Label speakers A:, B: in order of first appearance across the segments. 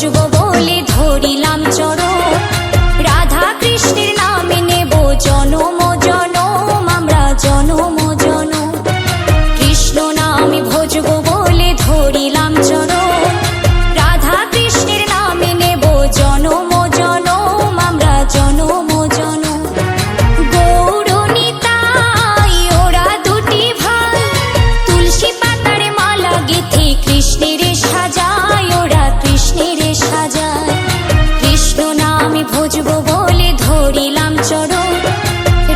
A: ভজবো বলে ধরিলাম চরণ। রাধা কৃষ্ণের নামে নেব জনম জনম, আমরা জনম জনম। কৃষ্ণ নামে ভজবো বলে ধরিলাম চরণ। রাধা কৃষ্ণের নামে নেব জনম জনম, আমরা জনম জনম। গৌর নিতাই ওরা দুটি ভাই, তুলসী পাতার মালা গেঁথে কৃষ্ণের সাজায়, ওরা কৃষ্ণের সাজায়। কৃষ্ণ নামে ভজবো বলে ধরিলাম চরণ।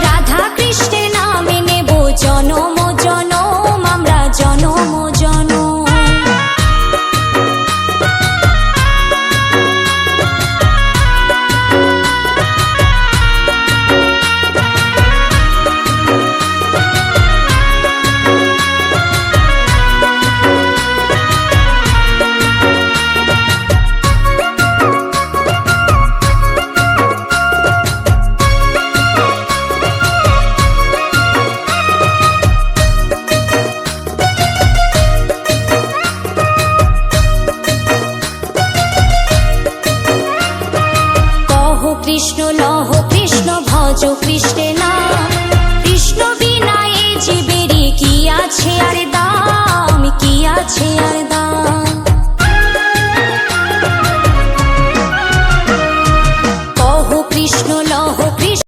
A: রাধা কৃষ্ণের নামে নেব জনম জনম, আমরা জনম জনম। কৃষ্ণ লহ